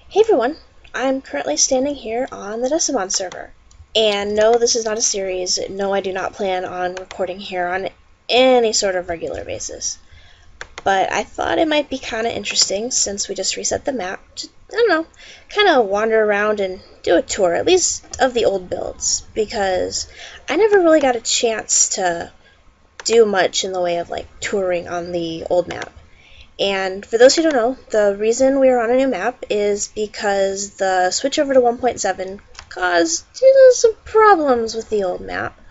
Hey everyone, I'm currently standing here on the Decimon server. And no, this is not a series. No, I do not plan on recording here on any sort of regular basis. But I thought it might be kind of interesting since we just reset the map to, I don't know, kind of wander around and do a tour, at least of the old builds, because I never really got a chance to do much in the way of like touring on the old map. And for those who don't know, the reason we are on a new map is because the switch over to 1.7 caused some problems with the old map.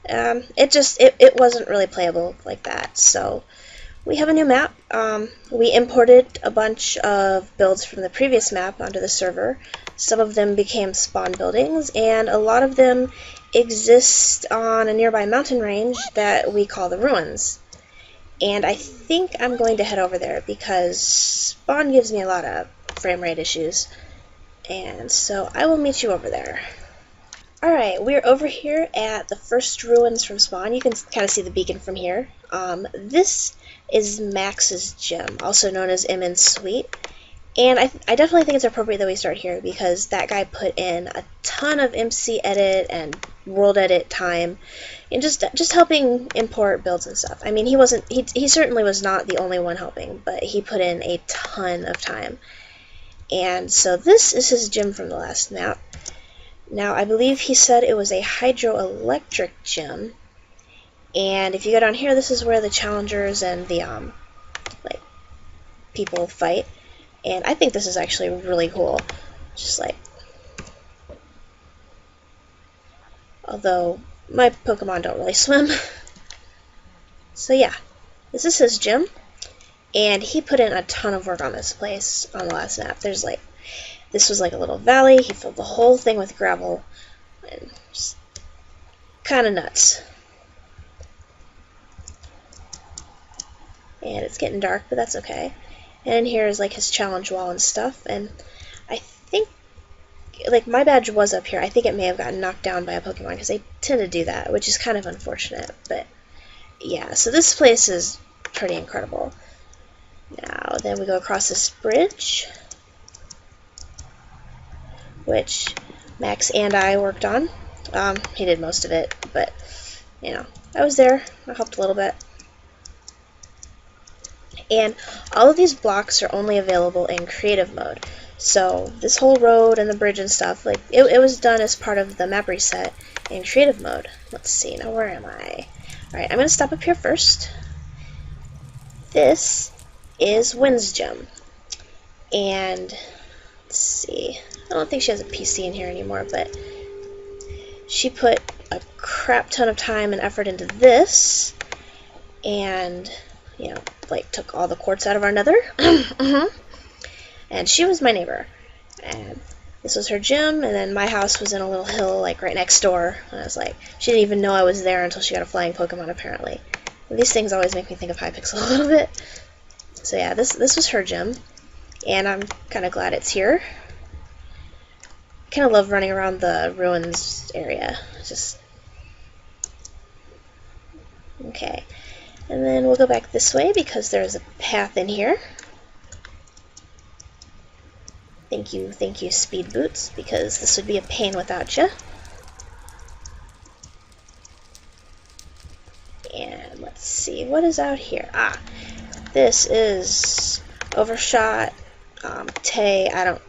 It wasn't really playable like that, so we have a new map. We imported a bunch of builds from the previous map onto the server. Some of them became spawn buildings, and a lot of them exist on a nearby mountain range that we call the Ruins. And I think I'm going to head over there because Spawn gives me a lot of frame rate issues. And so I will meet you over there. Alright, we're over here at the first ruins from Spawn. You can kind of see the beacon from here. This is Max's gym, also known as Emin's Suite. And I definitely think it's appropriate that we start here because that guy put in a ton of MC edit and world edit time and just helping import builds and stuff. I mean, he certainly was not the only one helping, but he put in a ton of time. And so this is his gym from the last map. Now, I believe he said it was a hydroelectric gym. And if you go down here, this is where the challengers and the like people fight. And I think this is actually really cool. Just like, although my Pokemon don't really swim. So yeah, this is his gym, and he put in a ton of work on this place on the last map. This was like a little valley. He filled the whole thing with gravel, and just kind of nuts. And it's getting dark, but that's okay. And in here is like his challenge wall and stuff, and I think like my badge was up here. I think it may have gotten knocked down by a Pokemon because they tend to do that, which is kind of unfortunate. But yeah, so this place is pretty incredible. Now then we go across this bridge, which Max and I worked on. He did most of it, but you know, I was there. I helped a little bit. And all of these blocks are only available in creative mode. So this whole road and the bridge and stuff, like it was done as part of the map reset in creative mode. Let's see, now where am I? Alright, I'm going to stop up here first. This is Wynn's gym. And let's see, I don't think she has a PC in here anymore, but she put a crap ton of time and effort into this. And you know, like took all the quartz out of our nether. And she was my neighbor. And this was her gym, and then my house was in a little hill like right next door. And I was like, she didn't even know I was there until she got a flying Pokemon apparently. And these things always make me think of Hypixel a little bit. So yeah, this was her gym. And I'm kind of glad it's here. I kind of love running around the ruins area. Just okay. And then we'll go back this way because there's a path in here. Thank you, Speed Boots, because this would be a pain without you. And let's see, what is out here? Ah, this is Overshot, Tay. To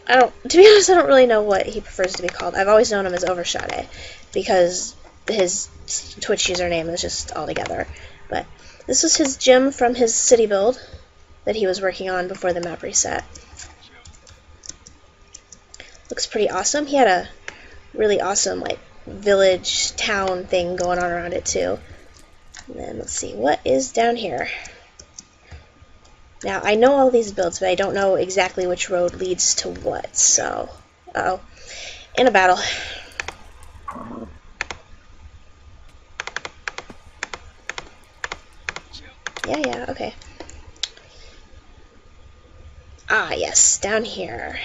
be honest, I don't really know what he prefers to be called. I've always known him as Overshot, because his Twitch username is just all together. But this was his gym from his city build that he was working on before the map reset. Looks pretty awesome. He had a really awesome like village town thing going on around it too. And then let's see, what is down here? Now I know all these builds, but I don't know exactly which road leads to what, so uh-oh. In a battle. Yeah, okay. Ah, yes, down here.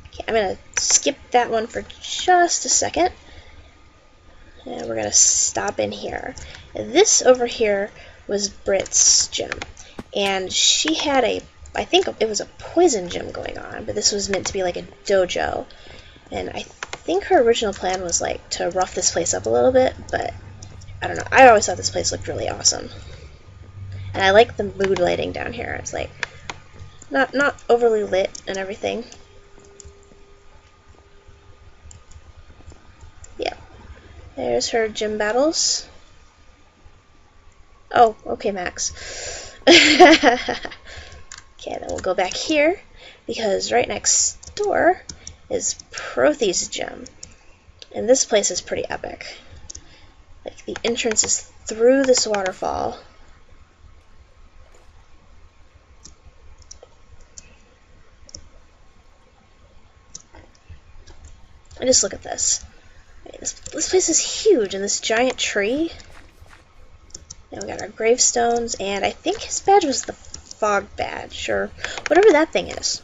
Okay, I'm going to skip that one for just a second. And we're going to stop in here. This over here was Britt's gym. And she had a I think it was a poison gym going on, but this was meant to be like a dojo. And I think her original plan was like to rough this place up a little bit, but I don't know. I always thought this place looked really awesome. And I like the mood lighting down here. It's like not overly lit and everything. Yeah. There's her gym battles. Oh, okay, Max. Okay, then we'll go back here, because right next door is Prothy's gym. And this place is pretty epic. Like, the entrance is through this waterfall. And just look at this. This place is huge, and this giant tree. And we got our gravestones, and I think his badge was the fog badge, or whatever that thing is.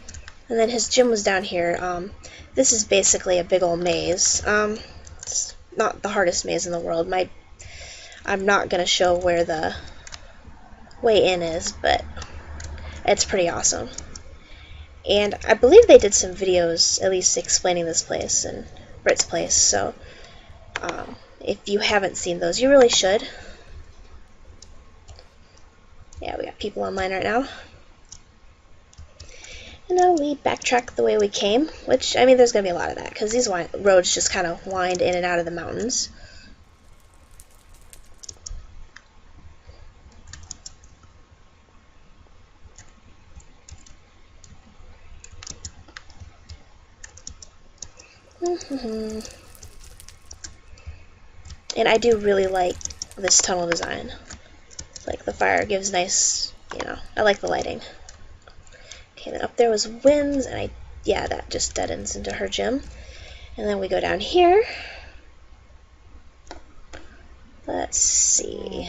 And then his gym was down here. This is basically a big old maze. It's not the hardest maze in the world. I'm not going to show where the way in is, but it's pretty awesome. And I believe they did some videos, at least explaining this place and Britt's place, so if you haven't seen those, you really should. Yeah, we got people online right now. And now we backtrack the way we came, which, I mean, there's going to be a lot of that, because these roads just kind of wind in and out of the mountains. And I do really like this tunnel design. Like, the fire gives nice, I like the lighting. Okay, then up there was winds, and yeah, that just dead ends into her gym. And then we go down here. Let's see.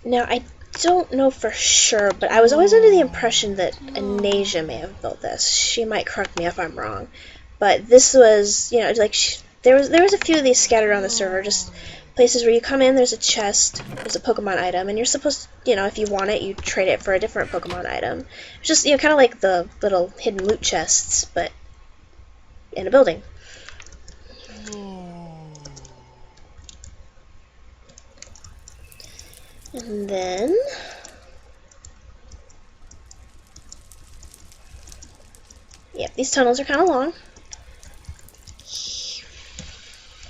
Now, I don't know for sure, but I was always under the impression that Anasia may have built this. She might correct me if I'm wrong. But this was, like, there was a few of these scattered around the server, just places where you come in, there's a chest, there's a Pokemon item, and you're supposed to, if you want it, you trade it for a different Pokemon item. It's just, kind of like the little hidden loot chests, but in a building. And then yep, these tunnels are kind of long.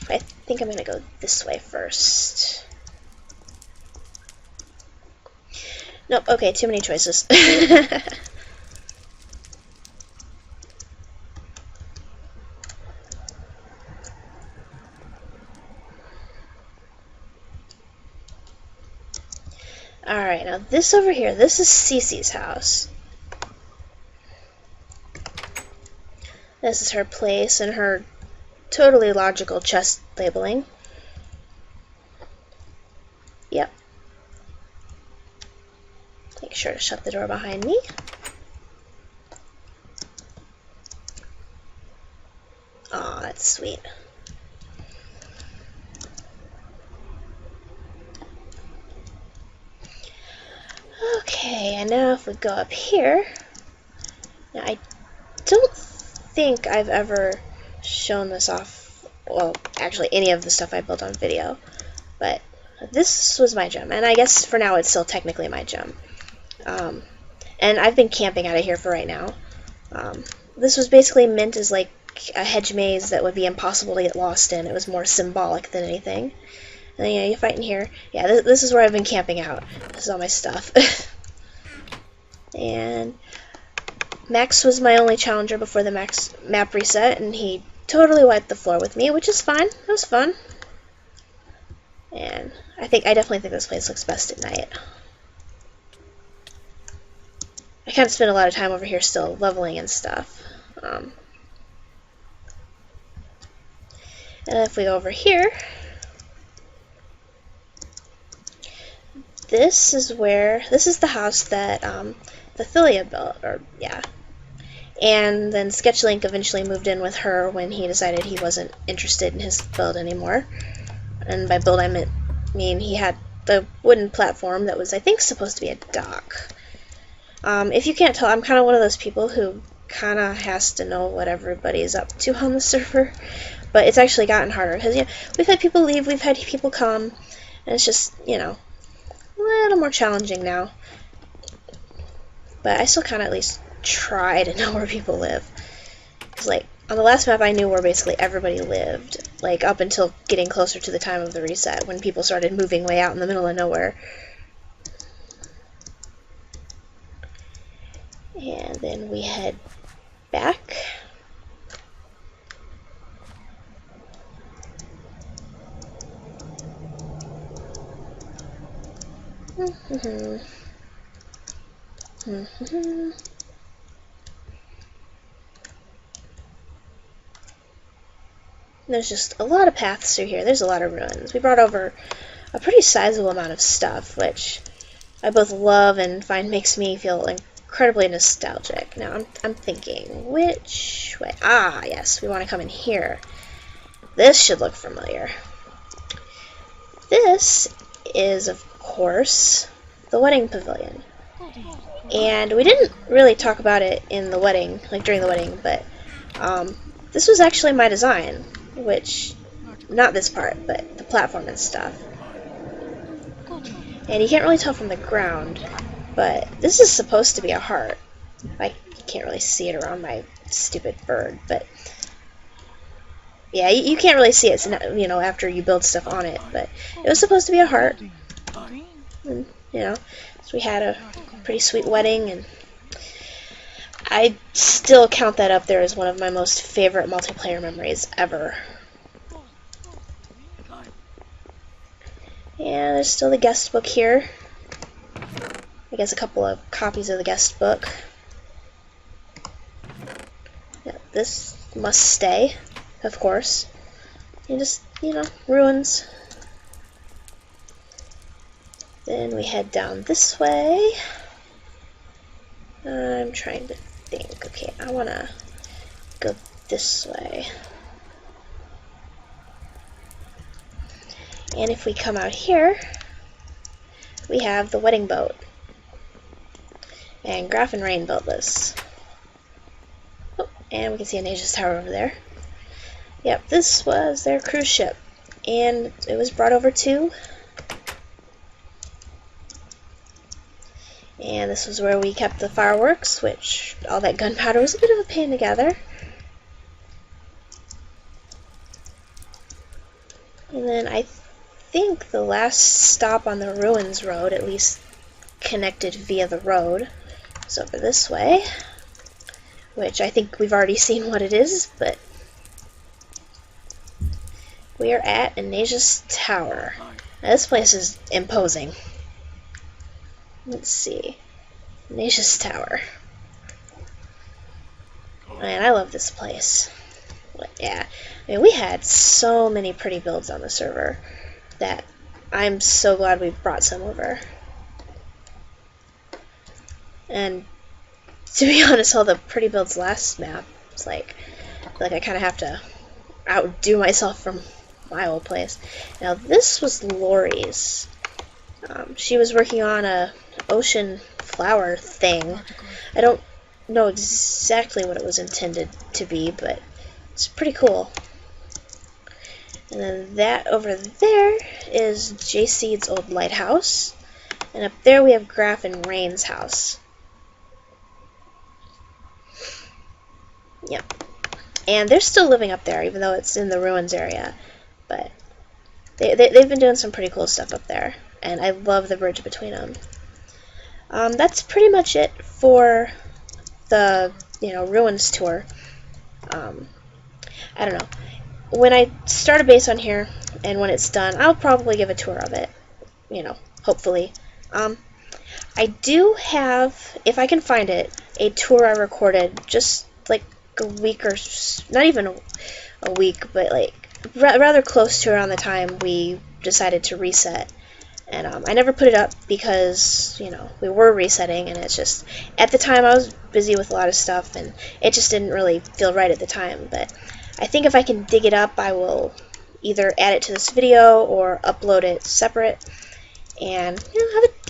I think I'm going to go this way first. Nope, okay, too many choices. Alright, now this over here, this is Cece's house. This is her place and her totally logical chest labeling. Yep. Make sure to shut the door behind me. Aw, that's sweet. Okay, and now if we go up here, now I don't think I've ever shown this off, well, actually any of the stuff I built on video, but this was my gym, and I guess for now it's still technically my gym. And I've been camping out of here for right now. This was basically meant as like a hedge maze that would be impossible to get lost in. It was more symbolic than anything. And then, you fight in here. Yeah, this is where I've been camping out. This is all my stuff. And Max was my only challenger before the Max map reset, and he totally wiped the floor with me, which is fine. It was fun. And I definitely think this place looks best at night. I kind of spend a lot of time over here still leveling and stuff. And if we go over here, this is the house that Thalia built, and then Sketchlink eventually moved in with her when he decided he wasn't interested in his build anymore. And by build I mean he had the wooden platform that was, I think, supposed to be a dock. If you can't tell, I'm kind of one of those people who kind of has to know what everybody's up to on the server, but it's actually gotten harder because we've had people leave, we've had people come, and it's just a little more challenging now. But I still kind of at least try to know where people live. Because like on the last map, I knew where basically everybody lived, like up until getting closer to the time of the reset when people started moving way out in the middle of nowhere. And then we head back. There's just a lot of paths through here. There's a lot of ruins. We brought over a pretty sizable amount of stuff, which I both love and find makes me feel incredibly nostalgic. Now I'm thinking, which way? Ah, yes, we want to come in here. This should look familiar. This is, of course, the wedding pavilion. And we didn't really talk about it in the wedding, like during the wedding, but this was actually my design, which, not this part, but the platform and stuff. And you can't really tell from the ground, but this is supposed to be a heart. I can't really see it around my stupid bird, but yeah, you can't really see it, after you build stuff on it, but it was supposed to be a heart. And, so we had a pretty sweet wedding, and I still count that up there as one of my most favorite multiplayer memories ever. And there's still the guest book here. I guess a couple of copies of the guest book. Yeah, this must stay, of course. And just, ruins. Then we head down this way. I'm trying to think. Okay, I want to go this way. And if we come out here, we have the wedding boat. And Graf and Rain built this. Oh, and we can see Anasia's tower over there. Yep, this was their cruise ship. And it was brought over too. And this was where we kept the fireworks, which all that gunpowder was a bit of a pain to gather. And then I think the last stop on the Ruins Road, at least connected via the road, is over this way, which I think we've already seen what it is, but we are at Anasia's Tower. Now, this place is imposing. Let's see. Anasia's Tower. Man, I love this place. But yeah, I mean, we had so many pretty builds on the server that I'm so glad we brought some over. And to be honest, all the pretty builds last map, it's like I kind of have to outdo myself from my old place. Now this was Lori's. She was working on a ocean flower thing. I don't know exactly what it was intended to be, but it's pretty cool. And then that over there is J-Seed's old lighthouse. And up there we have Graf and Rain's house. Yeah. And they're still living up there, even though it's in the ruins area. But they've been doing some pretty cool stuff up there. And I love the bridge between them. That's pretty much it for the, ruins tour. I don't know. When I start a base on here, and when it's done, I'll probably give a tour of it. Hopefully. I do have, if I can find it, a tour I recorded just like a week or, not even a week, but like rather close to around the time we decided to reset. And I never put it up because, we were resetting, and it's just, at the time I was busy with a lot of stuff, and it just didn't really feel right at the time. But I think if I can dig it up, I will either add it to this video or upload it separate, and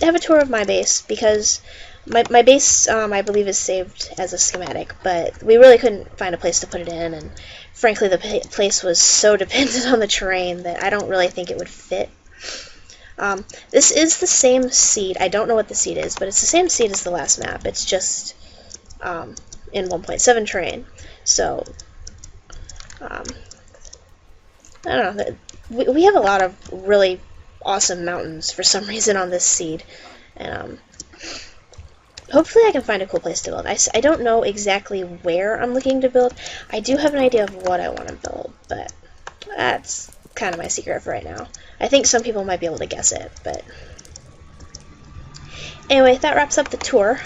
have a tour of my base, because My base, I believe, is saved as a schematic, but we really couldn't find a place to put it in, and frankly, the place was so dependent on the terrain that I don't really think it would fit. This is the same seed. I don't know what the seed is, but it's the same seed as the last map. It's just in 1.7 terrain. So, I don't know. We have a lot of really awesome mountains for some reason on this seed, and hopefully I can find a cool place to build. I don't know exactly where I'm looking to build. I do have an idea of what I want to build, but that's kind of my secret for right now. I think some people might be able to guess it, but anyway, that wraps up the tour.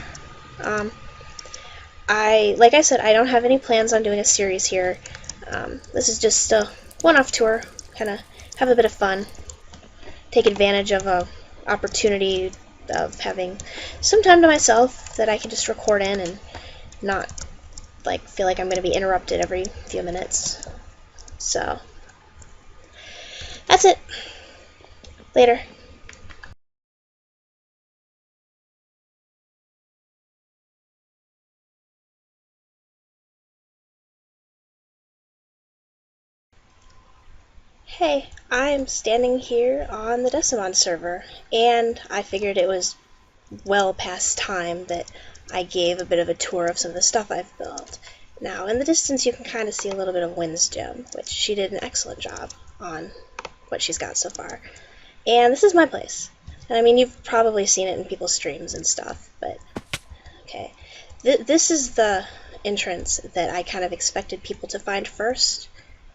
Like I said, I don't have any plans on doing a series here. This is just a one-off tour, kind of have a bit of fun, take advantage of a opportunity of having some time to myself that I can just record in and not like feel like I'm going to be interrupted every few minutes. So that's it. Later. Hey, I'm standing here on the Decimon server, and I figured it was well past time that I gave a bit of a tour of some of the stuff I've built. Now, in the distance you can kind of see a little bit of Wynn's gem, which she did an excellent job on what she's got so far. And this is my place. And I mean, you've probably seen it in people's streams and stuff, but okay. This is the entrance that I kind of expected people to find first,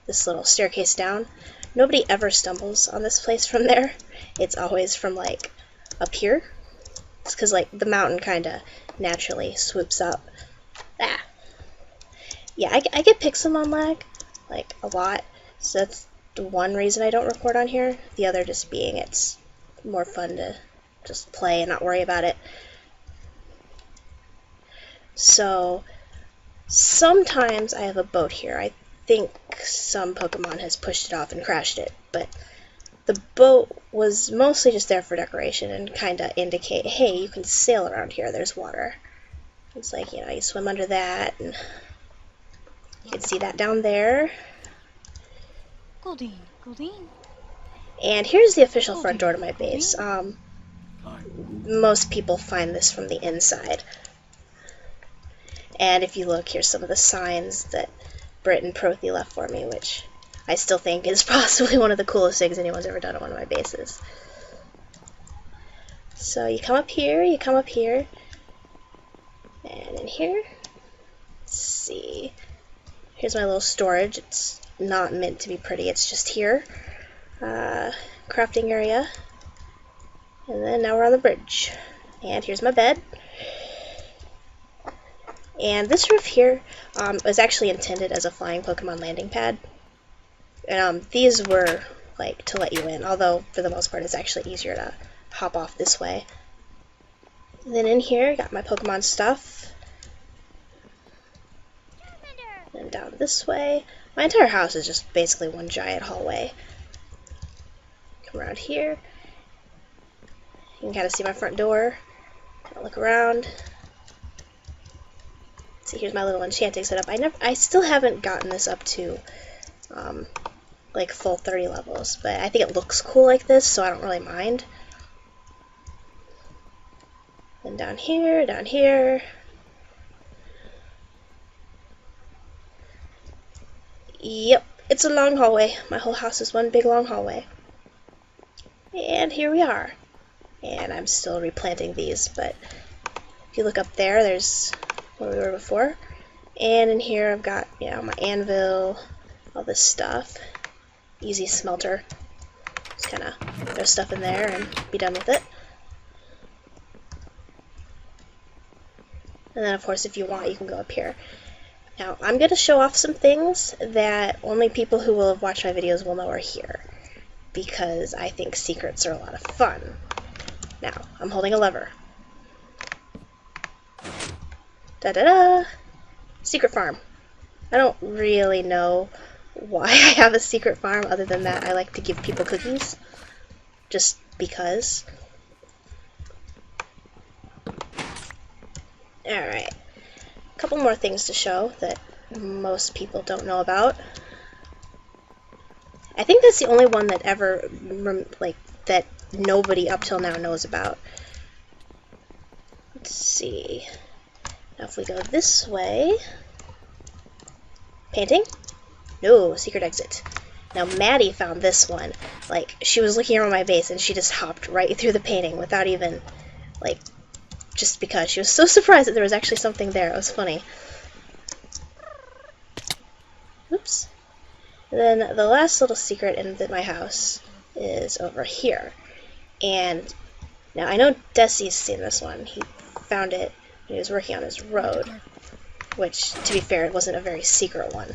this little staircase down. Nobody ever stumbles on this place from there. It's always from, like, up here. It's because, like, the mountain kind of naturally swoops up. Ah. Yeah, I get Pixelmon lag, like, a lot. So that's the one reason I don't record on here. The other just being it's more fun to just play and not worry about it. So, sometimes I have a boat here. I think some Pokemon has pushed it off and crashed it, but the boat was mostly just there for decoration and kind of indicate, hey, you can sail around here, there's water. It's like, you know, you swim under that, and you can see that down there. Goldine, Goldine. And here's the official front door to my base. Most people find this from the inside. And if you look, here's some of the signs that Britt and Prothy left for me, which I still think is possibly one of the coolest things anyone's ever done on one of my bases. So you come up here, and in here, let's see, here's my little storage. It's not meant to be pretty, it's just here. Crafting area, and then now we're on the bridge. And here's my bed. And this roof here was actually intended as a flying Pokemon landing pad. And these were like to let you in, although for the most part it's actually easier to hop off this way. And then in here, got my Pokemon stuff. And down this way. My entire house is just basically one giant hallway. Come around here. You can kind of see my front door. Kind of look around. See, here's my little enchanting setup. I still haven't gotten this up to like full 30 levels, but I think it looks cool like this, so I don't really mind. And down here, down here. Yep, it's a long hallway. My whole house is one big long hallway. And here we are. And I'm still replanting these, but if you look up there, there's where we were before. And in here I've got, you know, my anvil, all this stuff. Easy smelter. Just kind of throw stuff in there and be done with it. And then of course if you want you can go up here. Now I'm going to show off some things that only people who will have watched my videos will know are here, because I think secrets are a lot of fun. Now, I'm holding a lever. Da-da-da! Secret farm. I don't really know why I have a secret farm other than that I like to give people cookies. Just because. Alright, a couple more things to show that most people don't know about. I think that's the only one that ever, that nobody up till now knows about. Let's see. Now if we go this way... Painting? No, secret exit. Now Maddie found this one. Like, she was looking around my base and she just hopped right through the painting without even, like, just because. She was so surprised that there was actually something there. It was funny. Oops. And then the last little secret in my house is over here. And now I know Desi's seen this one. He found it when he was working on his road. Which, to be fair, it wasn't a very secret one.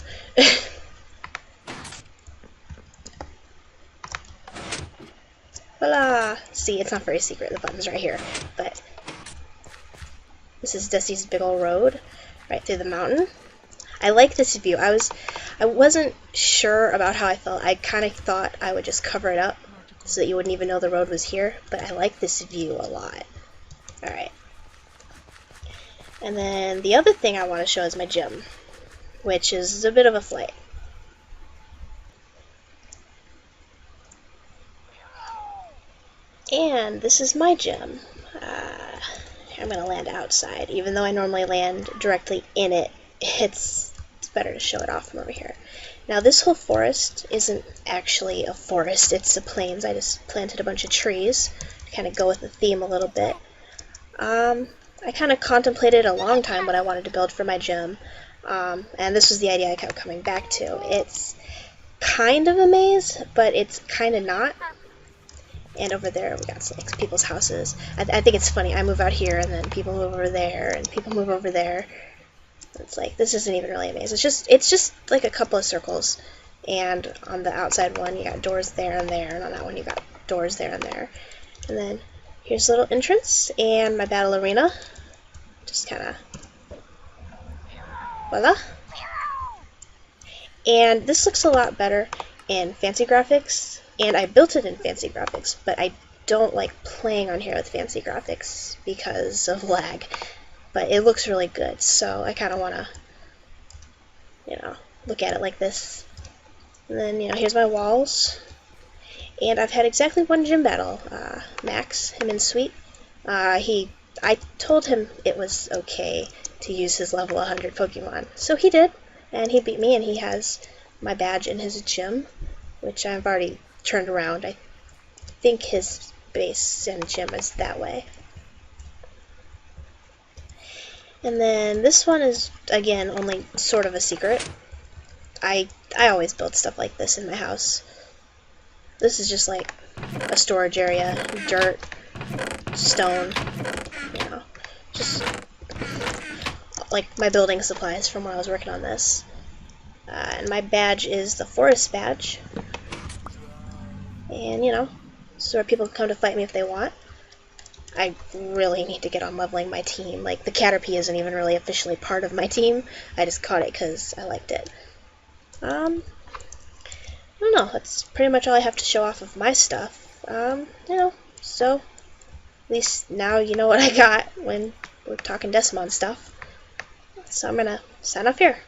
Voila! See, it's not very secret, the button's right here. But this is Desi's big ol' road, right through the mountain. I like this view. I wasn't sure about how I felt. I kind of thought I would just cover it up so that you wouldn't even know the road was here, but I like this view a lot. Alright. And then the other thing I want to show is my gym, which is a bit of a flight. And this is my gym. I'm going to land outside. Even though I normally land directly in it, it's better to show it off from over here. Now this whole forest isn't actually a forest, it's the plains. I just planted a bunch of trees to kind of go with the theme a little bit. I kind of contemplated a long time what I wanted to build for my gym, and this was the idea I kept coming back to. It's kind of a maze, but it's kind of not. And over there we got some, like, people's houses. I think it's funny, I move out here, and then people move over there, and people move over there. It's like, this isn't even really a maze. It's just like a couple of circles, and on the outside one you got doors there and there, and on that one you got doors there and there. And then here's a little entrance, and my battle arena. Just kind of, voila. And this looks a lot better in fancy graphics, and I built it in fancy graphics, but I don't like playing on here with fancy graphics because of lag. But it looks really good, so I kind of want to, you know, look at it like this. And then, you know, here's my walls. And I've had exactly one gym battle. Max, him and Sweet, I told him it was okay to use his level 100 Pokemon. So he did, and he beat me, and he has my badge in his gym, which I've already turned around. I think his base and gym is that way. And then this one is, again, only sort of a secret. I always build stuff like this in my house. This is just like a storage area, dirt, stone, you know, just like my building supplies from when I was working on this. And my badge is the forest badge. And, you know, this is where people come to fight me if they want. I really need to get on leveling my team. Like, the Caterpie isn't even really officially part of my team. I just caught it because I liked it. I don't know, that's pretty much all I have to show off of my stuff. You know, so at least now you know what I got when we're talking Decimon stuff. So I'm gonna sign off here.